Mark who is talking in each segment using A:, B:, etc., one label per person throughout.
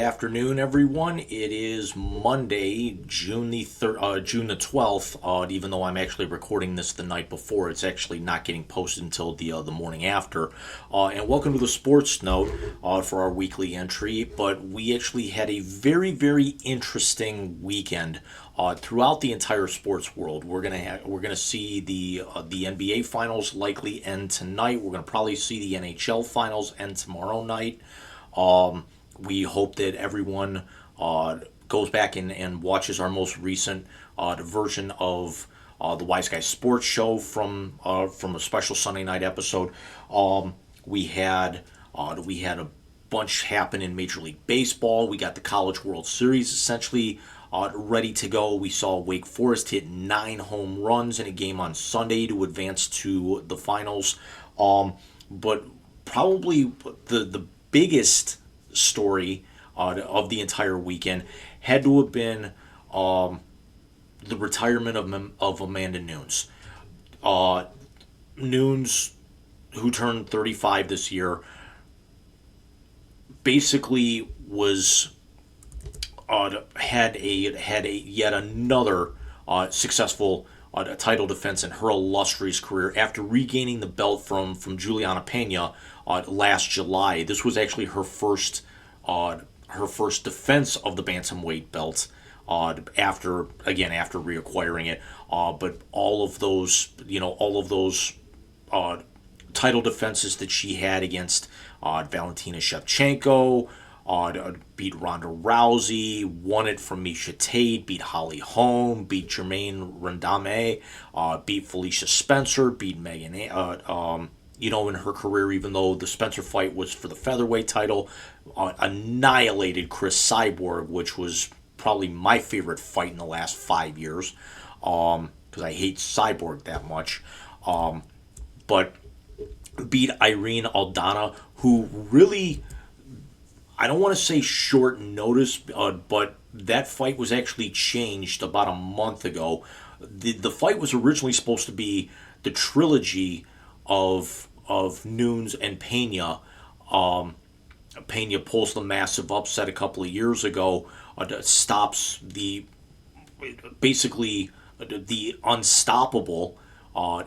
A: afternoon, everyone. It is Monday, June the 12th. Even though I'm actually recording this the night before, it's actually not getting posted until the morning after. And welcome to the Sports Note for our weekly entry. But we actually had a very, very interesting weekend. Throughout the entire sports world, we're gonna see the NBA finals likely end tonight. We're gonna probably see the NHL finals end tomorrow night. We hope that everyone goes back and watches our most recent version of the Wise Guy Sports Show from a special Sunday night episode. We had a bunch happen in Major League Baseball. We got the College World Series essentially ready to go. We saw Wake Forest hit 9 home runs in a game on Sunday to advance to the finals. But probably the biggest story of the entire weekend had to have been the retirement of Amanda Nunes. Nunes, who turned 35 this year, basically was had a yet another successful title defense in her illustrious career after regaining the belt from Juliana Pena last July. This was actually her first defense of the bantamweight belt after reacquiring it. But all of those title defenses that she had against Valentina Shevchenko, beat Ronda Rousey, won it from Miesha Tate, beat Holly Holm, beat Jermaine Randame, beat Felicia Spencer, beat Megan. In her career, even though the Spencer fight was for the featherweight title, annihilated Chris Cyborg, which was probably my favorite fight in the last 5 years, because I hate Cyborg that much. But beat Irene Aldana, who really, I don't want to say short notice, but that fight was actually changed about a month ago. The fight was originally supposed to be the trilogy of Nunes and Pena. Pena pulls the massive upset a couple of years ago, stops the unstoppable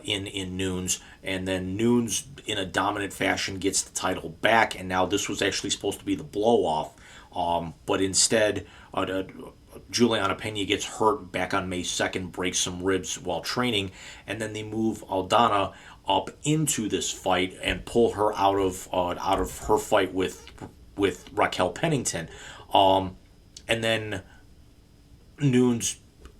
A: in Nunes, and then Nunes in a dominant fashion gets the title back, and now this was actually supposed to be the blow-off, but instead Juliana Pena gets hurt back on May 2nd, breaks some ribs while training, and then they move Aldana up into this fight and pull her out of her fight with Raquel Pennington, and then Nunes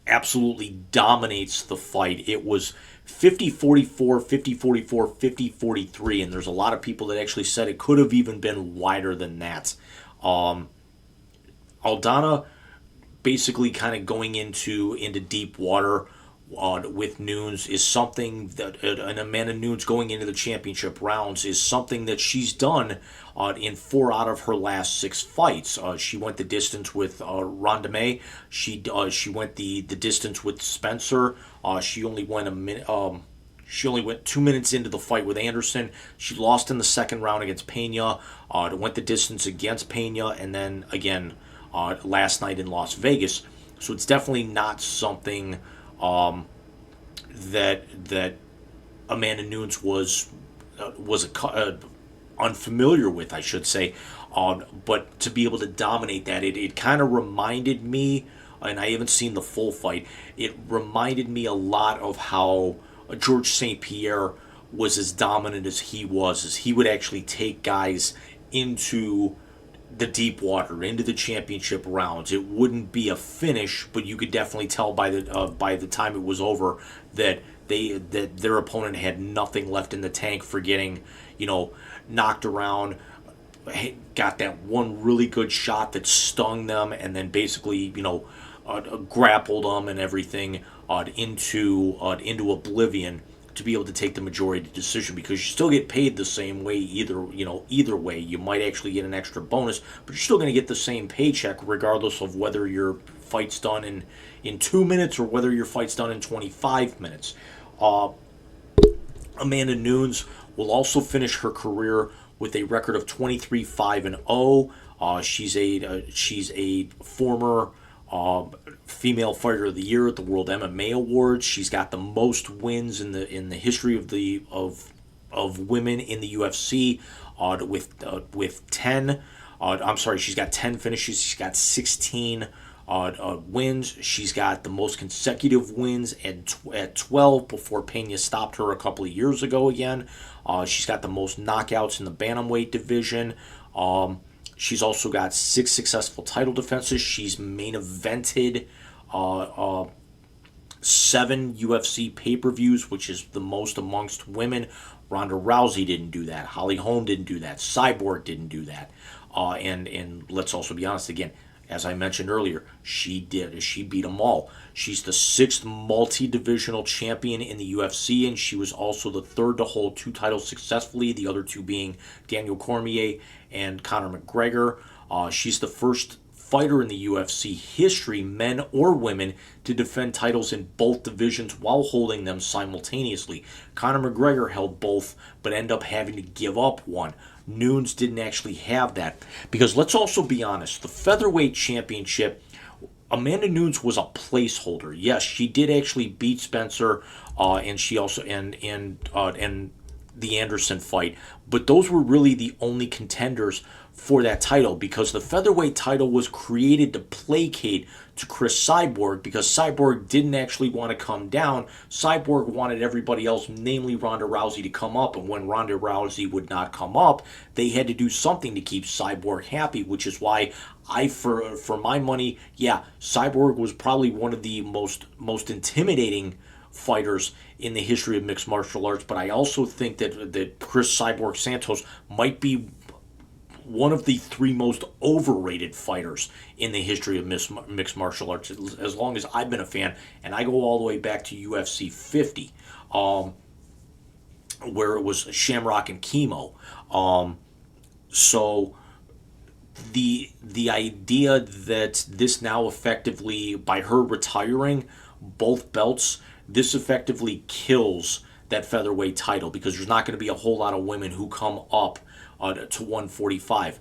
A: absolutely dominates the fight. It was 50-44, 50-44, 50-43, and there's a lot of people that actually said it could have even been wider than that. Aldana basically kind of going into deep water with Nunes is something that, and Amanda Nunes going into the championship rounds is something that she's done in 4 out of her last 6 fights. She went the distance with Randame. She went the distance with Spencer. She only went a minute. She only went 2 minutes into the fight with Anderson. She lost in the second round against Pena. Went the distance against Pena, and then again last night in Las Vegas. So it's definitely not something that Amanda Nunes was unfamiliar with, I should say. But to be able to dominate that, it kind of reminded me, and I haven't seen the full fight, it reminded me a lot of how George St. Pierre was as dominant as he was, as he would actually take guys into the deep water, into the championship rounds. It wouldn't be a finish, but you could definitely tell by the time it was over that their opponent had nothing left in the tank for getting, knocked around, got that one really good shot that stung them, and then basically, grappled them and everything into oblivion to be able to take the majority decision, because you still get paid the same way either way. You might actually get an extra bonus, but you're still going to get the same paycheck regardless of whether your fight's done in 2 minutes or whether your fight's done in 25 minutes. Amanda Nunes will also finish her career with a record of 23-5-0. She's a former female fighter of the year at the World MMA Awards. She's got the most wins in the history of women in the UFC, with 10. I'm sorry, she's got 10 finishes. She's got 16 wins. She's got the most consecutive wins at 12 before Pena stopped her a couple of years ago again. She's got the most knockouts in the bantamweight division. She's also got 6 successful title defenses. She's main evented 7 UFC pay-per-views, which is the most amongst women. Ronda Rousey didn't do that. Holly Holm didn't do that. Cyborg didn't do that. And let's also be honest again. As I mentioned earlier, she beat them all. She's the 6th multi-divisional champion in the UFC, and she was also the 3rd to hold 2 titles successfully, the other 2 being Daniel Cormier and Conor McGregor. She's the first fighter in the UFC history, men or women, to defend titles in both divisions while holding them simultaneously. Conor McGregor held both, but ended up having to give up one. Nunes didn't actually have that. Because let's also be honest, the featherweight championship, Amanda Nunes was a placeholder. Yes, she did actually beat Spencer, and she also and the Anderson fight, but those were really the only contenders for that title, because the featherweight title was created to placate to Chris Cyborg, because Cyborg didn't actually want to come down. Cyborg wanted everybody else, namely Ronda Rousey, to come up, and when Ronda Rousey would not come up, they had to do something to keep Cyborg happy, which is why for my money, yeah, Cyborg was probably one of the most intimidating fighters in the history of mixed martial arts, but I also think that Chris Cyborg Santos might be one of the 3 most overrated fighters in the history of mixed martial arts, as long as I've been a fan, and I go all the way back to UFC 50, where it was Shamrock and Chemo. So the idea that this now effectively, by her retiring both belts, this effectively kills that featherweight title, because there's not going to be a whole lot of women who come up to 145.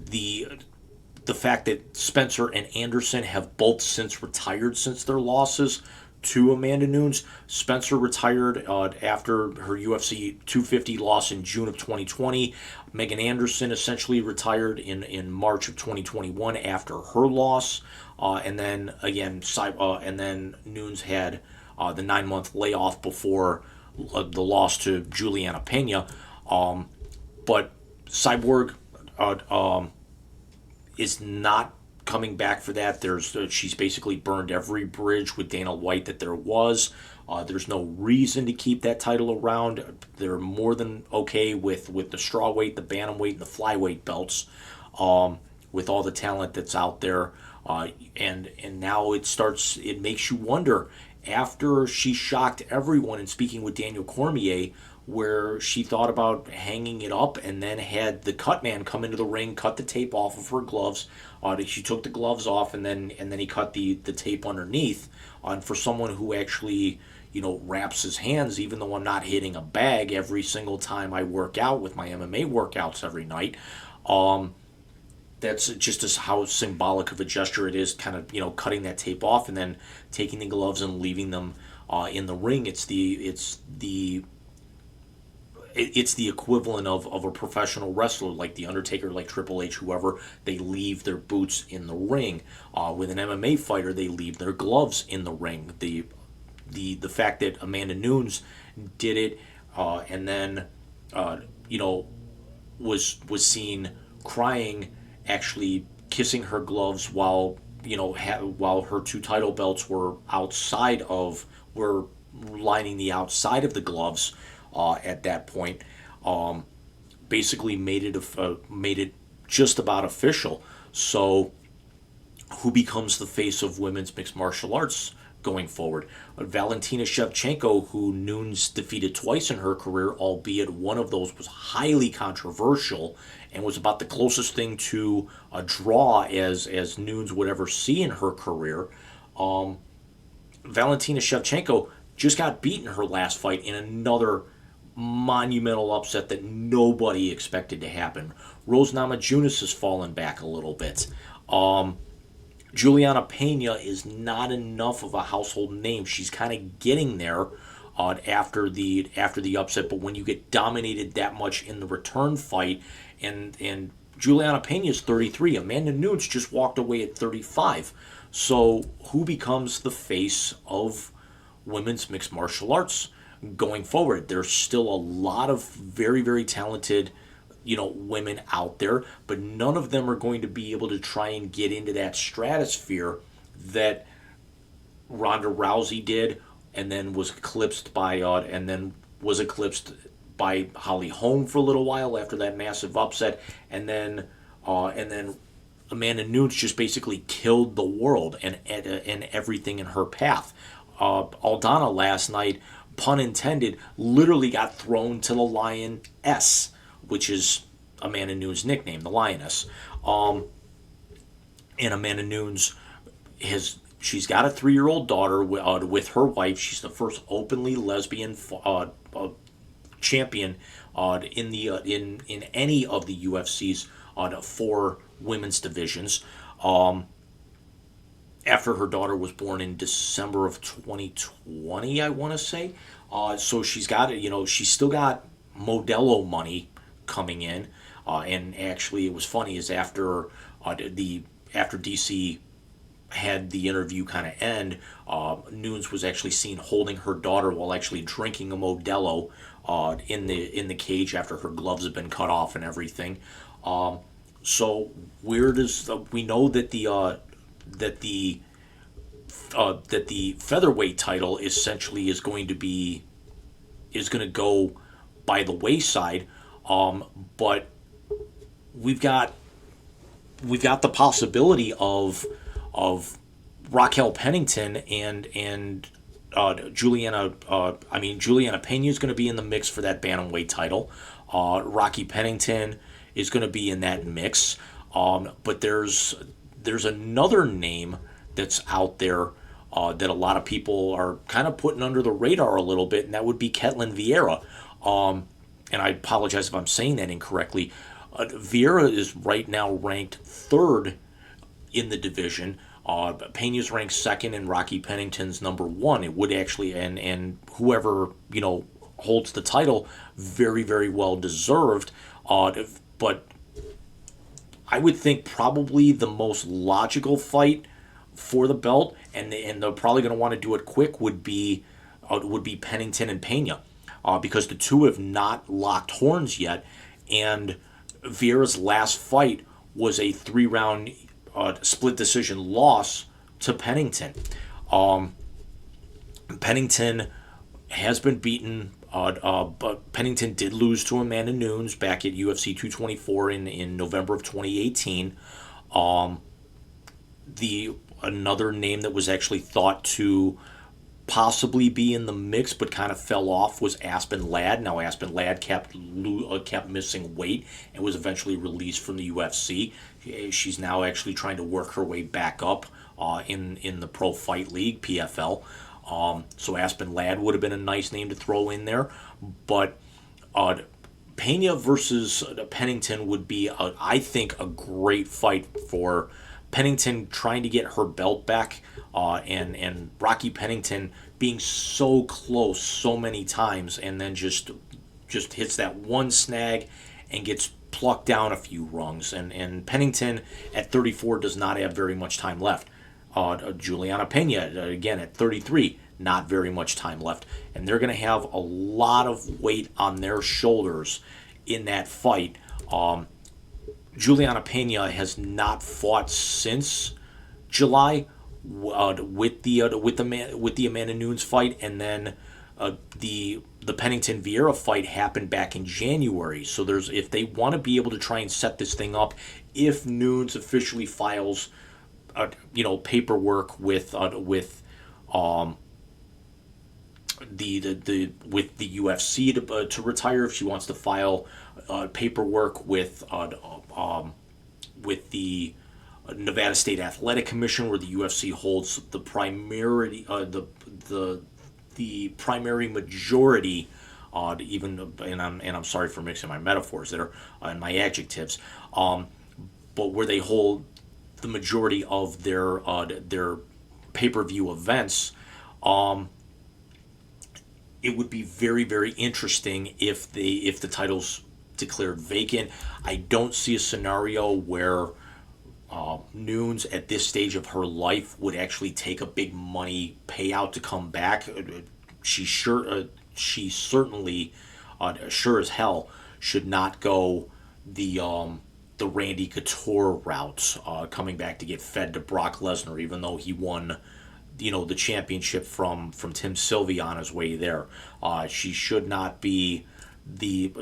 A: The fact that Spencer and Anderson have both since retired since their losses to Amanda Nunes. Spencer retired after her UFC 250 loss in June of 2020. Megan Anderson essentially retired in March of 2021 after her loss. And then again, and then Nunes had the 9-month layoff before the loss to Juliana Pena. But Cyborg is not coming back for that. She's basically burned every bridge with Dana White that there was. There's no reason to keep that title around. They're more than okay with the strawweight, the bantamweight, and the flyweight belts, with all the talent that's out there. And now it makes you wonder, after she shocked everyone in speaking with Daniel Cormier, where she thought about hanging it up, and then had the cut man come into the ring, cut the tape off of her gloves. She took the gloves off, and then he cut the tape underneath. And for someone who actually, wraps his hands, even though I'm not hitting a bag every single time I work out with my MMA workouts every night, that's just as how symbolic of a gesture it is, kind of, cutting that tape off and then taking the gloves and leaving them in the ring. It's the equivalent of a professional wrestler, like The Undertaker, like Triple H, whoever. They leave their boots in the ring. With an MMA fighter, they leave their gloves in the ring. The fact that Amanda Nunes did it, and then was seen crying, actually kissing her gloves while while her 2 title belts were lining the outside of the gloves. At that point, basically made it just about official. So, who becomes the face of women's mixed martial arts going forward? Valentina Shevchenko, who Nunes defeated twice in her career, albeit one of those was highly controversial and was about the closest thing to a draw as Nunes would ever see in her career. Valentina Shevchenko just got beaten her last fight in another monumental upset that nobody expected to happen. Rose Namajunas has fallen back a little bit. Juliana Pena is not enough of a household name. She's kind of getting there after the upset, but when you get dominated that much in the return fight, and Juliana Pena is 33, Amanda Nunes just walked away at 35. So who becomes the face of women's mixed martial arts going forward? There's still a lot of very, very talented, women out there, but none of them are going to be able to try and get into that stratosphere that Ronda Rousey did, and then was eclipsed by Holly Holm for a little while after that massive upset, and then Amanda Nunes just basically killed the world and everything in her path. Aldana last night, pun intended, literally got thrown to the Lioness, which is Amanda Nunes' nickname, the Lioness. And Amanda Nunes she's got a 3-year-old daughter with her wife. She's the first openly lesbian champion in any of the UFC's 4 women's divisions. After her daughter was born in December of 2020, I want to say. So she's got she's still got Modelo money coming in, and actually it was funny is after DC had the interview kind of end, Nunes was actually seen holding her daughter while actually drinking a Modelo in the cage after her gloves had been cut off and everything. So where does we know that the featherweight title essentially is going to go by the wayside, but we've got the possibility of Raquel Pennington and Juliana Pena is going to be in the mix for that bantamweight title. Rocky Pennington is going to be in that mix. But there's another name that's out there that a lot of people are kind of putting under the radar a little bit, and that would be Ketlin Vieira. And I apologize if I'm saying that incorrectly. Vieira is right now ranked 3rd in the division. Pena's ranked 2nd, and Rocky Pennington's number 1. It would actually, and whoever holds the title, very, very well deserved. But I would think probably the most logical fight for the belt, and they're probably going to want to do it quick, would be Pennington and Pena, because the two have not locked horns yet, and Vieira's last fight was a 3-round split decision loss to Pennington. Pennington has been beaten, but Pennington did lose to Amanda Nunes back at UFC 224 in November of 2018. Another name that was actually thought to possibly be in the mix but kind of fell off was Aspen Ladd. Now Aspen Ladd kept missing weight and was eventually released from the UFC. She's now actually trying to work her way back up in the Pro Fight League, PFL. So Aspen Ladd would have been a nice name to throw in there. But Pena versus Pennington would be, I think, a great fight for Pennington trying to get her belt back, and Rocky Pennington being so close so many times and then just hits that one snag and gets plucked down a few rungs. And Pennington at 34 does not have very much time left. Juliana Pena, again, at 33, not very much time left. And they're going to have a lot of weight on their shoulders in that fight. Juliana Pena has not fought since July with the Amanda Nunes fight, and then the Pennington Vieira fight happened back in January. So if they want to be able to try and set this thing up, if Nunes officially files paperwork with the UFC to retire, if she wants to file paperwork with the Nevada State Athletic Commission, where the UFC holds the primary majority Even and I'm sorry for mixing my metaphors there and my adjectives, but where they hold the majority of their pay-per-view events, it would be very, very interesting if the title's declared vacant. I don't see a scenario where Nunes at this stage of her life would actually take a big money payout to come back. She certainly, sure as hell, should not go the Randy Couture route, coming back to get fed to Brock Lesnar, even though he won, the championship from Tim Sylvia on his way there. She should not be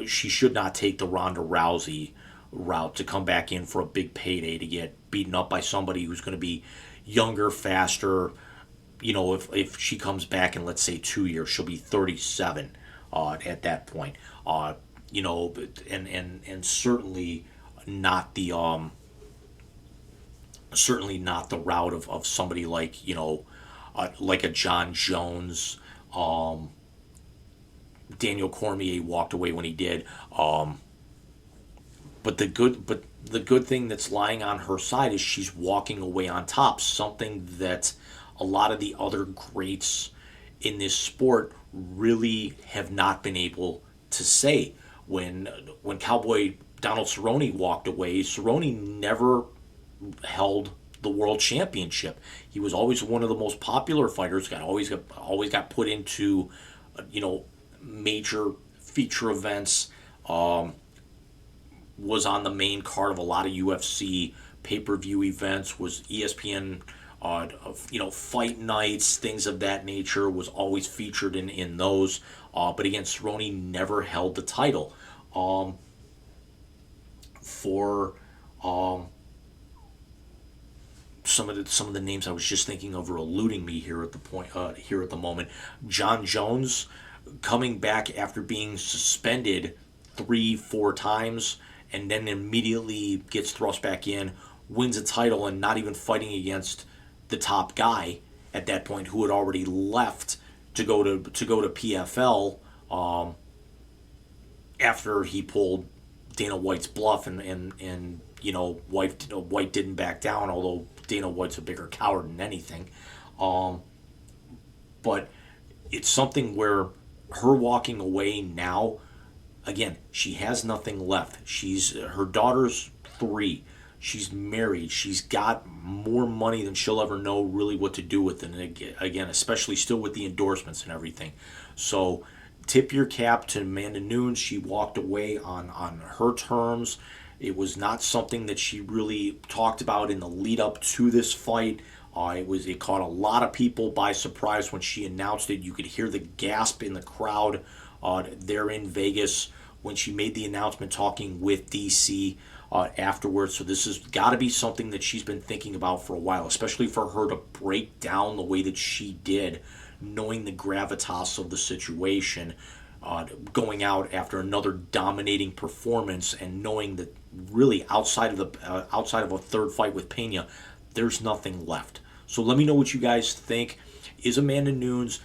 A: she should not take the Ronda Rousey route to come back in for a big payday to get beaten up by somebody who's going to be younger, faster. If she comes back in, let's say, 2 years, she'll be 37 at that point. And certainly not the route of somebody like a John Jones. Daniel Cormier walked away when he did. But the good thing that's lying on her side is she's walking away on top. Something that a lot of the other greats in this sport really have not been able to say. When Cowboy Donald Cerrone walked away, Cerrone never held the world championship. He was always one of the most popular fighters. Always got put into, major feature events. Was on the main card of a lot of UFC pay-per-view events. Was ESPN, fight nights, things of that nature. Was always featured in those. But again, Cerrone never held the title. For some of the names I was just thinking of are eluding me here at the moment. John Jones coming back after being suspended 3-4 times and then immediately gets thrust back in, wins a title, and not even fighting against the top guy at that point, who had already left to go to PFL, after he pulled Dana White's bluff, and White didn't back down, although Dana White's a bigger coward than anything. But it's something where her walking away now, again, she has nothing left. Her daughter's 3. She's married. She's got more money than she'll ever know really what to do with it. And again, especially still with the endorsements and everything. So tip your cap to Amanda Nunes. She walked away on her terms. It was not something that she really talked about in the lead up to this fight. It caught a lot of people by surprise when she announced it. You could hear the gasp in the crowd there in Vegas when she made the announcement, talking with DC afterwards. So this has got to be something that she's been thinking about for a while, especially for her to break down the way that she did, knowing the gravitas of the situation, going out after another dominating performance, and knowing that really outside of a third fight with Pena, there's nothing left. So let me know what you guys think. Is Amanda Nunes,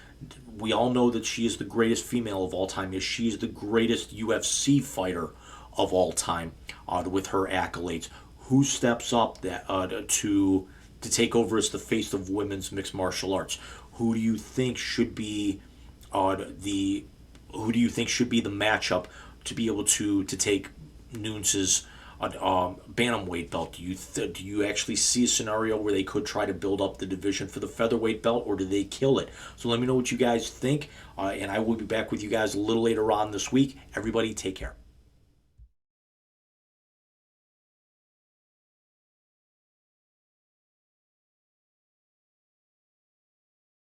A: we all know that she is the greatest female of all time. Is she the greatest UFC fighter of all time, with her accolades? Who steps up to take over as the face of women's mixed martial arts? Who do you think should be the matchup to be able to take Nunes's bantamweight belt? Do you actually see a scenario where they could try to build up the division for the featherweight belt, or do they kill it? So let me know what you guys think, and I will be back with you guys a little later on this week. Everybody, take care.